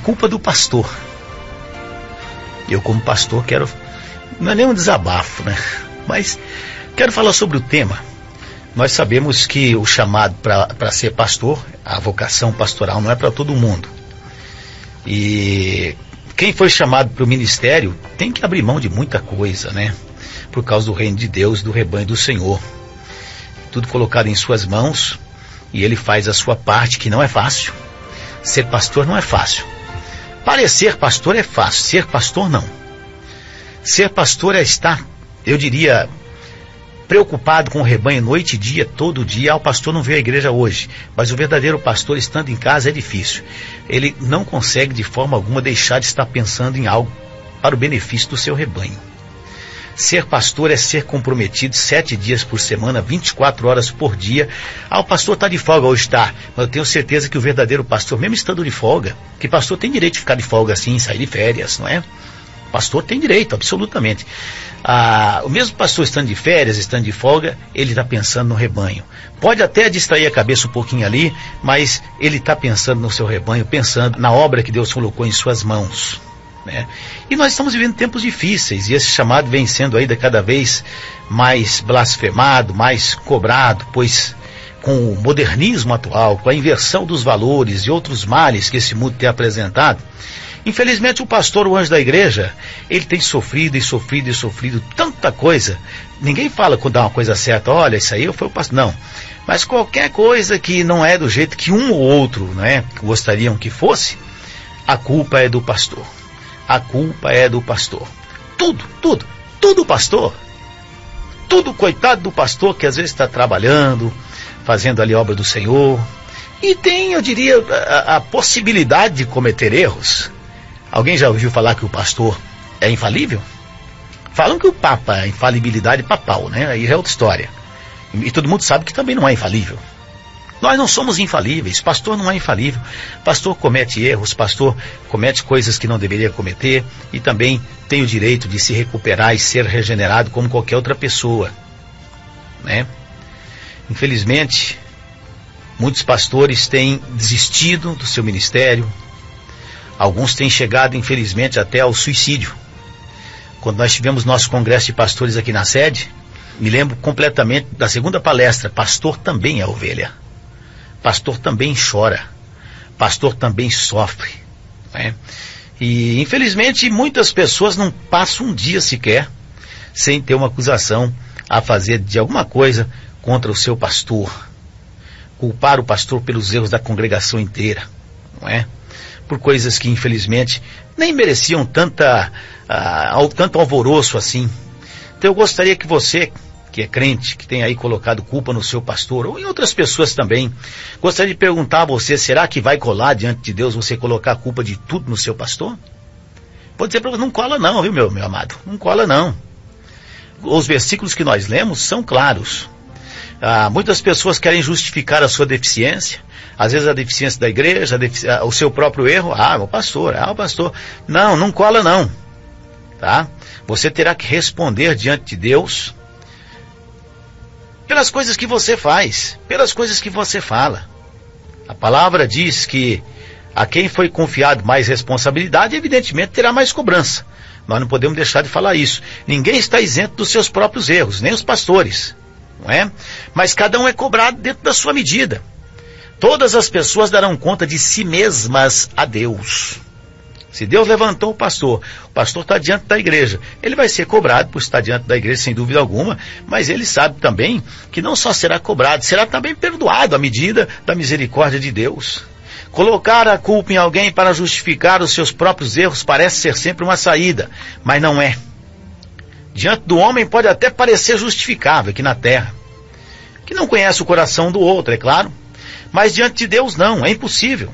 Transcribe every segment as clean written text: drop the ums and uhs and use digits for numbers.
culpa do pastor. Eu, como pastor, quero... Não é nem um desabafo, né? Mas quero falar sobre o tema. Nós sabemos que o chamado para ser pastor, a vocação pastoral, não é para todo mundo. E quem foi chamado para o ministério tem que abrir mão de muita coisa, né? Por causa do reino de Deus, do rebanho do Senhor. Tudo colocado em suas mãos, e ele faz a sua parte, que não é fácil. Ser pastor não é fácil. Parecer pastor é fácil, ser pastor não. Ser pastor é estar, eu diria, preocupado com o rebanho noite e dia, todo dia. O pastor não veio à igreja hoje, mas o verdadeiro pastor, estando em casa, é difícil. Ele não consegue de forma alguma deixar de estar pensando em algo para o benefício do seu rebanho. Ser pastor é ser comprometido 7 dias por semana, 24 horas por dia. O pastor está de folga hoje, está, mas eu tenho certeza que o verdadeiro pastor, mesmo estando de folga, que pastor tem direito de ficar de folga assim, sair de férias, não é? Pastor tem direito, absolutamente. O mesmo pastor estando de férias, estando de folga, ele está pensando no rebanho. Pode até distrair a cabeça um pouquinho ali, mas ele está pensando no seu rebanho, pensando na obra que Deus colocou em suas mãos, né? E nós estamos vivendo tempos difíceis, e esse chamado vem sendo ainda cada vez mais blasfemado, mais cobrado, pois com o modernismo atual, com a inversão dos valores e outros males que esse mundo tem apresentado, infelizmente o pastor, o anjo da igreja, ele tem sofrido e sofrido e sofrido tanta coisa. Ninguém fala quando dá uma coisa certa, olha, isso aí foi o pastor, não. Mas qualquer coisa que não é do jeito que um ou outro, né, gostariam que fosse, a culpa é do pastor. A culpa é do pastor. Tudo pastor. Tudo coitado do pastor que às vezes está trabalhando, fazendo ali a obra do Senhor. E tem, eu diria, a possibilidade de cometer erros. Alguém já ouviu falar que o pastor é infalível? Falam que o Papa é infalibilidade papal, né? Aí já é outra história. E todo mundo sabe que também não é infalível. Nós não somos infalíveis, pastor não é infalível. Pastor comete erros, pastor comete coisas que não deveria cometer, e também tem o direito de se recuperar e ser regenerado como qualquer outra pessoa, né? Infelizmente, muitos pastores têm desistido do seu ministério. Alguns têm chegado, infelizmente, até ao suicídio. Quando nós tivemos nosso congresso de pastores aqui na sede, me lembro completamente da segunda palestra. Pastor também é ovelha. Pastor também chora. Pastor também sofre, né? E, infelizmente, muitas pessoas não passam um dia sequer sem ter uma acusação a fazer de alguma coisa contra o seu pastor. Culpar o pastor pelos erros da congregação inteira, não é? Por coisas que, infelizmente, nem mereciam tanto alvoroço assim. Então eu gostaria que você, que é crente, que tem aí colocado culpa no seu pastor, ou em outras pessoas também, gostaria de perguntar a você, será que vai colar diante de Deus você colocar a culpa de tudo no seu pastor? Vou dizer para você, não cola não, viu, meu amado? Não cola não. Os versículos que nós lemos são claros. Muitas pessoas querem justificar a sua deficiência, às vezes a deficiência da igreja, o seu próprio erro. O pastor. Não cola não, tá? Você terá que responder diante de Deus pelas coisas que você faz, pelas coisas que você fala. A palavra diz que a quem foi confiado mais responsabilidade, evidentemente terá mais cobrança. Nós não podemos deixar de falar isso. Ninguém está isento dos seus próprios erros, nem os pastores, não é? Mas cada um é cobrado dentro da sua medida. Todas as pessoas darão conta de si mesmas a Deus. Se Deus levantou o pastor está diante da igreja, ele vai ser cobrado por estar diante da igreja, sem dúvida alguma, mas ele sabe também que não só será cobrado, será também perdoado à medida da misericórdia de Deus. Colocar a culpa em alguém para justificar os seus próprios erros parece ser sempre uma saída, mas não é. Diante do homem pode até parecer justificável aqui na terra, que não conhece o coração do outro, é claro, mas diante de Deus não, é impossível.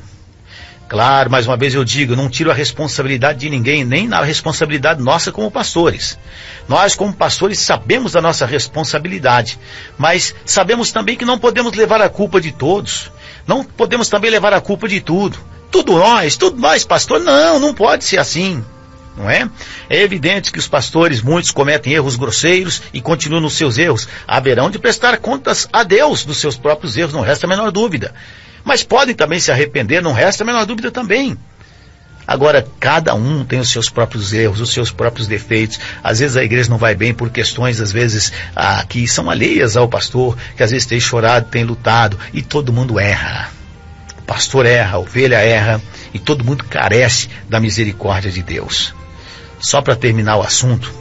Claro, mais uma vez eu digo, eu não tiro a responsabilidade de ninguém, nem a responsabilidade nossa como pastores. Nós como pastores sabemos da nossa responsabilidade, mas sabemos também que não podemos levar a culpa de todos, não podemos também levar a culpa de tudo. Tudo nós, pastor, não pode ser assim, não é? É evidente que os pastores, muitos cometem erros grosseiros e continuam nos seus erros. Haverão de prestar contas a Deus dos seus próprios erros, não resta a menor dúvida. Mas podem também se arrepender, não resta a menor dúvida também. Agora, cada um tem os seus próprios erros, os seus próprios defeitos. Às vezes a igreja não vai bem por questões, às vezes, que são alheias ao pastor, que às vezes tem chorado, tem lutado, e todo mundo erra. O pastor erra, a ovelha erra, e todo mundo carece da misericórdia de Deus. Só para terminar o assunto,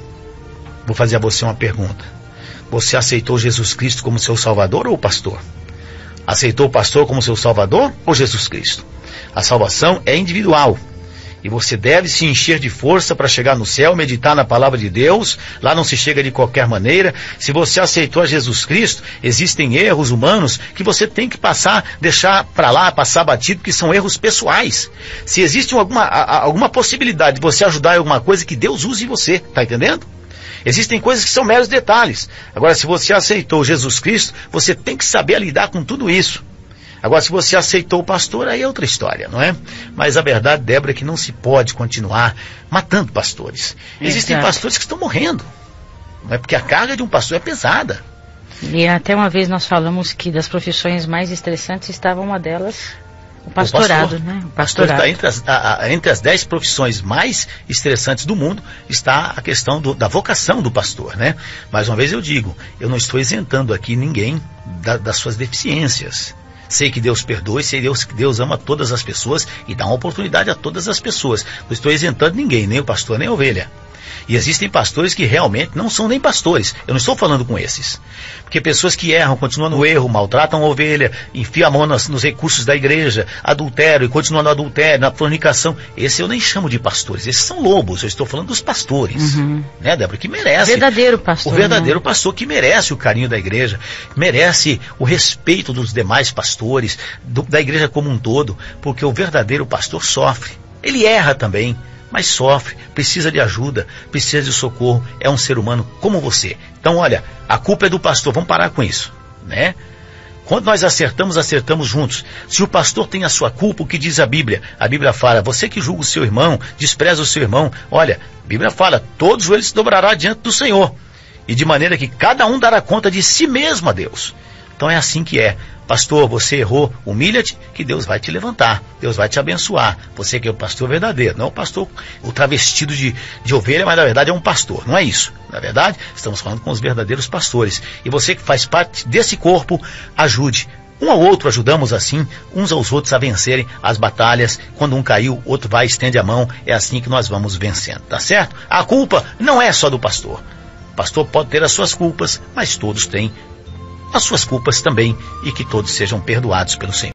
vou fazer a você uma pergunta. Você aceitou Jesus Cristo como seu Salvador ou o pastor? Aceitou o pastor como seu Salvador ou Jesus Cristo? A salvação é individual. E você deve se encher de força para chegar no céu, meditar na palavra de Deus. Lá não se chega de qualquer maneira. Se você aceitou a Jesus Cristo, existem erros humanos que você tem que deixar para lá, passar batido, que são erros pessoais. Se existe alguma possibilidade de você ajudar em alguma coisa, que Deus use você, tá entendendo? Existem coisas que são meros detalhes. Agora, se você aceitou Jesus Cristo, você tem que saber lidar com tudo isso. Agora, se você aceitou o pastor, aí é outra história, não é? Mas a verdade, Débora, é que não se pode continuar matando pastores. Existem pastores que estão morrendo. Não é? Porque a carga de um pastor é pesada. E até uma vez nós falamos que das profissões mais estressantes estava uma delas o pastorado, né? O pastorado. Está entre as 10 profissões mais estressantes do mundo, está a questão da vocação do pastor, né? Mais uma vez eu digo, eu não estou isentando aqui ninguém das suas deficiências. Sei que Deus perdoe, sei que Deus ama todas as pessoas e dá uma oportunidade a todas as pessoas. Não estou isentando ninguém, nem o pastor, nem a ovelha. E existem pastores que realmente não são nem pastores. Eu não estou falando com esses. Porque pessoas que erram, continuam no erro, maltratam a ovelha, enfiam a mão nos recursos da igreja, adultério e continuam no adultério, na fornicação. Esse eu nem chamo de pastores. Esses são lobos. Eu estou falando dos pastores. Né, Débora? Que merece. Verdadeiro pastor. O verdadeiro pastor que merece o carinho da igreja, merece o respeito dos demais pastores, da igreja como um todo, porque o verdadeiro pastor sofre. Ele erra também, mas sofre, precisa de ajuda, precisa de socorro, é um ser humano como você. Então, olha, a culpa é do pastor, vamos parar com isso, né? Quando nós acertamos juntos. Se o pastor tem a sua culpa, o que diz a Bíblia? A Bíblia fala, você que julga o seu irmão, despreza o seu irmão, olha, a Bíblia fala, todos os joelhos se dobrará diante do Senhor, e de maneira que cada um dará conta de si mesmo a Deus. Então é assim que é. Pastor, você errou, humilha-te, que Deus vai te levantar, Deus vai te abençoar. Você que é o pastor verdadeiro, não é o pastor, o travestido de ovelha, mas na verdade é um pastor, não é isso. Na verdade, estamos falando com os verdadeiros pastores. E você que faz parte desse corpo, ajude. Um ao outro ajudamos assim, uns aos outros a vencerem as batalhas. Quando um caiu, outro vai e estende a mão. É assim que nós vamos vencendo, tá certo? A culpa não é só do pastor. O pastor pode ter as suas culpas, mas todos têm as suas culpas também, e que todos sejam perdoados pelo Senhor.